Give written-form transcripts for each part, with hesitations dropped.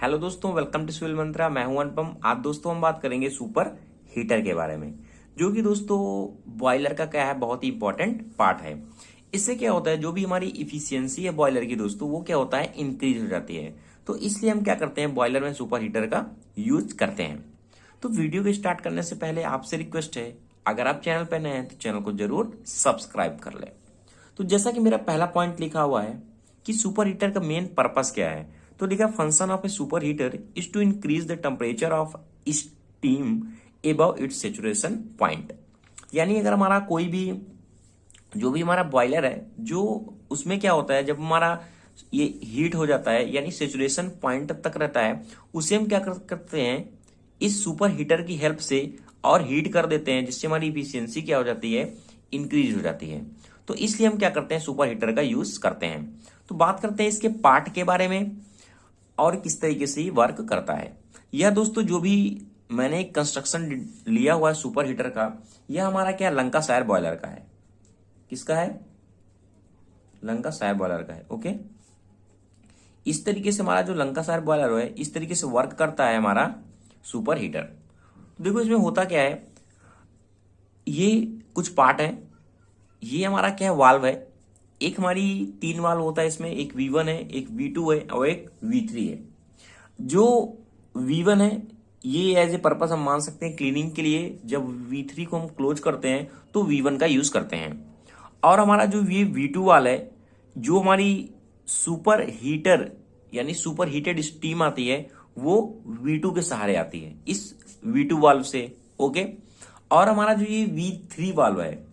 Hello दोस्तों, welcome to civil मंत्रा। मैं हूं अनुपम। आज दोस्तों हम बात करेंगे सुपर हीटर के बारे में, जो कि दोस्तों बॉयलर का क्या है, बहुत ही इंपॉर्टेंट पार्ट है। इससे क्या होता है, जो भी हमारी इफिशियंसी है बॉयलर की दोस्तों, वो क्या होता है, इंक्रीज हो जाती है। तो इसलिए हम क्या करते हैं, बॉयलर में सुपर हीटर का यूज करते हैं। तो वीडियो को स्टार्ट करने से पहले आपसे रिक्वेस्ट है, अगर आप चैनल पर नए हैं तो चैनल को जरूर सब्सक्राइब कर लें। तो जैसा कि मेरा पहला पॉइंट लिखा हुआ है कि सुपर हीटर का मेन पर्पस क्या है, तो लिखा function of a super heater is to increase the temperature of steam above its saturation point. यानी अगर हमारा कोई भी जो भी हमारा बॉयलर है, जो उसमें क्या होता है, जब हमारा ये हीट हो जाता है यानी सेचुरेशन पॉइंट तक रहता है, उसे हम क्या करते हैं, इस सुपर हीटर की हेल्प से और हीट कर देते हैं, जिससे हमारी इफिशियंसी क्या हो जाती है, इंक्रीज हो जाती है। तो इसलिए हम क्या करते हैं, सुपर हीटर का यूज करते हैं। तो बात करते हैं इसके पार्ट के बारे में और किस तरीके से ये वर्क करता है। यह दोस्तों जो भी मैंने कंस्ट्रक्शन लिया हुआ है सुपर हीटर का, यह हमारा क्या लंकाशायर बॉयलर का है। किसका है? लंकाशायर बॉयलर का है। ओके, इस तरीके से हमारा जो लंकाशायर बॉयलर है, इस तरीके से वर्क करता है हमारा सुपर हीटर। तो देखो इसमें होता क्या है, ये कुछ पार्ट है। ये हमारा क्या है, वाल्व है। एक हमारी 3 वाल्व होता है इसमें, एक V1 है, एक V2 है और एक V3 है। जो V1 है ये एज ए पर्पस हम मान सकते हैं क्लीनिंग के लिए। जब V3 को हम क्लोज करते हैं तो V1 का यूज करते हैं। और हमारा जो ये V2 वाला है, जो हमारी सुपर हीटर यानी सुपर हीटेड स्टीम आती है, वो V2 के सहारे आती है, इस V2 वाल्व से। ओके, और हमारा जो ये V3 वाल्व है,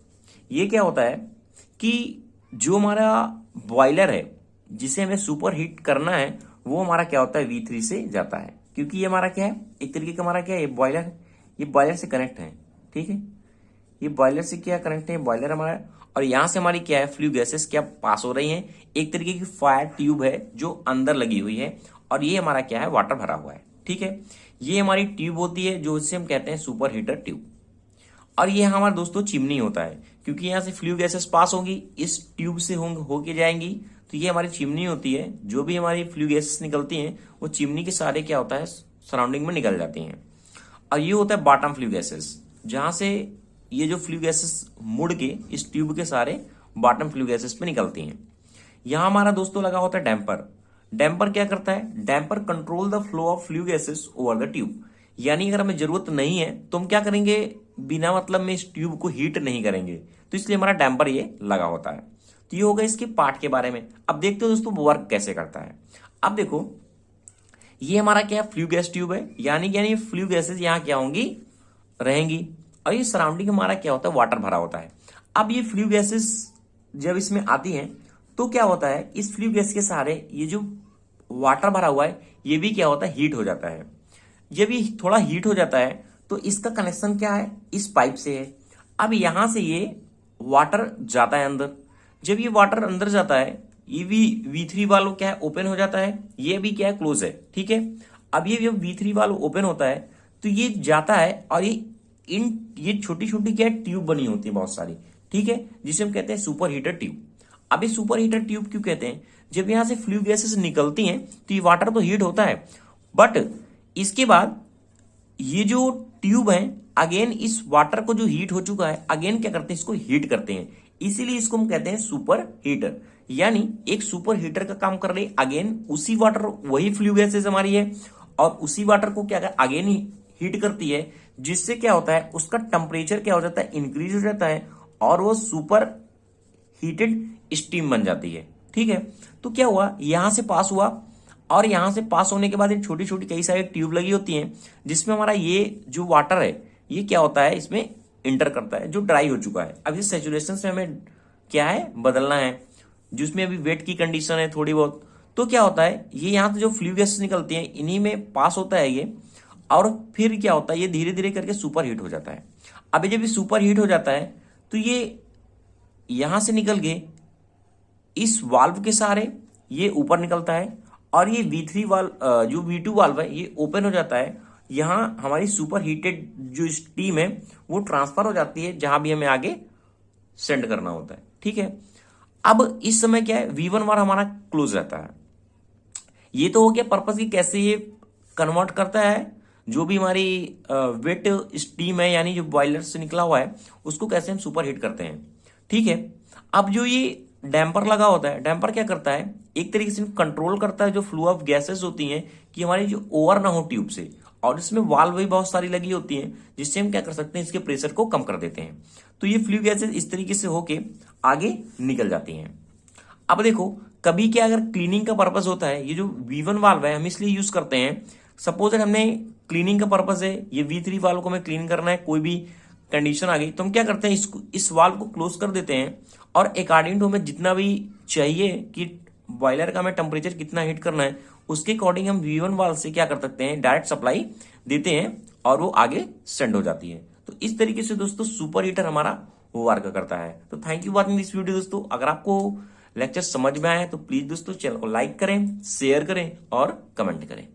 ये क्या होता है कि जो हमारा बॉयलर है जिसे हमें सुपर हीट करना है, वो हमारा क्या होता है, V3 से जाता है। क्योंकि ये हमारा क्या है, एक तरीके का हमारा क्या है, ये बॉयलर, ये बॉयलर से कनेक्ट है। ठीक है, ये बॉयलर से क्या कनेक्ट है, बॉयलर हमारा। और यहां से हमारी क्या है, फ्लू गैसेस क्या पास हो रही हैं। एक तरीके की फायर ट्यूब है जो अंदर लगी हुई है, और ये हमारा क्या है, वाटर भरा हुआ है। ठीक है, ये हमारी ट्यूब होती है जो इसे हम कहते हैं सुपर हीटर ट्यूब। और ये हमारा दोस्तों चिमनी होता है, क्योंकि यहाँ से फ्लू गैसेस पास होंगी, इस ट्यूब से होके जाएंगी। तो ये हमारी चिमनी होती है। जो भी हमारी फ्लू गैसेस निकलती हैं, वो चिमनी के सहारे क्या होता है, सराउंडिंग में निकल जाती हैं। और ये होता है बॉटम फ्लू गैसेस, जहां से ये जो फ्लू गैसेस मुड़ के इस ट्यूब के सहारे बॉटम फ्लू गैसेस पे निकलती हैं। यहां हमारा दोस्तों लगा होता है डैम्पर। डैम्पर क्या करता है, damper control the flow of flue gases over the tube. यानी अगर हमें जरूरत नहीं है तो हम क्या करेंगे, बिना मतलब में इस ट्यूब को हीट नहीं करेंगे। तो इसलिए हमारा डैम्पर ये लगा होता है। तो ये होगा इसके पार्ट के बारे में। अब देखते हो दोस्तों वर्क कैसे करता है। अब देखो, ये हमारा क्या फ्लू गैस ट्यूब है, यानी फ्लू गैसेस यहाँ क्या होंगी, रहेंगी। और ये सराउंडिंग हमारा क्या होता है, वाटर भरा होता है। अब ये फ्लू गैसेस जब इसमें आती हैं तो क्या होता है, इस फ्लू गैस के सहारे ये जो वाटर भरा हुआ है, ये भी क्या होता है, हीट हो जाता है। जब ये थोड़ा हीट हो जाता है तो इसका कनेक्शन क्या है, इस पाइप से है। अब यहां से ये वाटर जाता है अंदर। जब ये वाटर अंदर जाता है, ये भी V3 वाल्व क्या है, ओपन हो जाता है। ये भी क्या है, क्लोज है। ठीक है, अब ये जब V3 वाल्व ओपन होता है तो ये जाता है, और ये छोटी छोटी क्या है, ट्यूब बनी होती है बहुत सारी। ठीक है, जिसे हम कहते हैं सुपर हीटर ट्यूब। अब ये सुपर हीटर ट्यूब क्यों कहते हैं, जब यहां से फ्लू गैसेस निकलती हैं तो ये वाटर तो हीट होता है, बट इसके बाद ये जो ट्यूब है, अगेन इस वाटर को जो हीट हो चुका है, अगेन क्या करते हैं, इसको हीट करते हैं। इसीलिए इसको हम कहते हैं सुपर हीटर। यानी एक सुपर हीटर का काम कर रही, अगेन उसी वाटर, वही फ्लू गैसेस हमारी है, और उसी वाटर को क्या अगेन ही हीट करती है, जिससे क्या होता है, उसका टेम्परेचर क्या हो जाता है, इंक्रीज हो जाता है, और वो सुपर हीटेड स्टीम बन जाती है। ठीक है, तो क्या हुआ, यहां से पास हुआ, और यहां से पास होने के बाद ये छोटी छोटी कई सारी ट्यूब लगी होती हैं, जिसमें हमारा ये जो वाटर है, ये क्या होता है, इसमें इंटर करता है, जो ड्राई हो चुका है। अब इस सेचुरेशन से हमें क्या है, बदलना है, जिसमें अभी वेट की कंडीशन है थोड़ी बहुत। तो क्या होता है, ये यहाँ से जो फ्लू गैस निकलती है, इन्हीं में पास होता है ये, और फिर क्या होता है, ये धीरे धीरे करके सुपर हीट हो जाता है। अब जब ये सुपर हीट हो जाता है तो ये यहां से निकल के इस वाल्व के सहारे ये ऊपर निकलता है, और ये V3 वाल्व, जो V2 वाल्व है, ये ओपन हो जाता है। यहां हमारी सुपर हीटेड जो स्टीम है वो ट्रांसफर हो जाती है जहां भी हमें आगे सेंड करना होता है। ठीक है, अब इस समय क्या है, V1 वाला हमारा क्लोज रहता है। ये तो हो गया पर्पस की कैसे ये कन्वर्ट करता है जो भी हमारी वेट स्टीम है, यानी जो बॉयलर से निकला हुआ है, उसको कैसे हम सुपर हीट करते हैं। ठीक है, अब जो ये डैम्पर लगा होता है, डैम्पर क्या करता है, एक तरीके से कंट्रोल करता है जो फ्लो ऑफ गैसेस होती हैं कि हमारी जो ओवर ना हो ट्यूब से, और इसमें वाल्व भी बहुत सारी लगी होती हैं जिससे हम क्या कर सकते हैं, इसके प्रेशर को कम कर देते हैं। तो ये फ्लू गैसेस इस तरीके से होके आगे निकल जाती हैं। अब देखो, कभी क्या अगर क्लीनिंग का पर्पस होता है, ये जो V1 वाल्व है हम इसलिए यूज करते हैं, सपोज हमने क्लीनिंग का पर्पस है, ये V3 वाल्व को हमें क्लीन करना है, कोई भी कंडीशन आ गई तो हम क्या करते हैं, इसको इस वाल्व को क्लोज कर देते हैं, और अकॉर्डिंग टू हमें जितना भी चाहिए कि बॉयलर का हमें टेम्परेचर कितना हीट करना है, उसके अकॉर्डिंग हम V1 वाल्व से क्या कर सकते हैं, डायरेक्ट सप्लाई देते हैं और वो आगे सेंड हो जाती है। तो इस तरीके से दोस्तों सुपर हीटर हमारा वर्क करता है। तो thank you watching this video दोस्तों। अगर आपको लेक्चर समझ में आया तो प्लीज दोस्तों चैनल को लाइक करें, शेयर करें और कमेंट करें।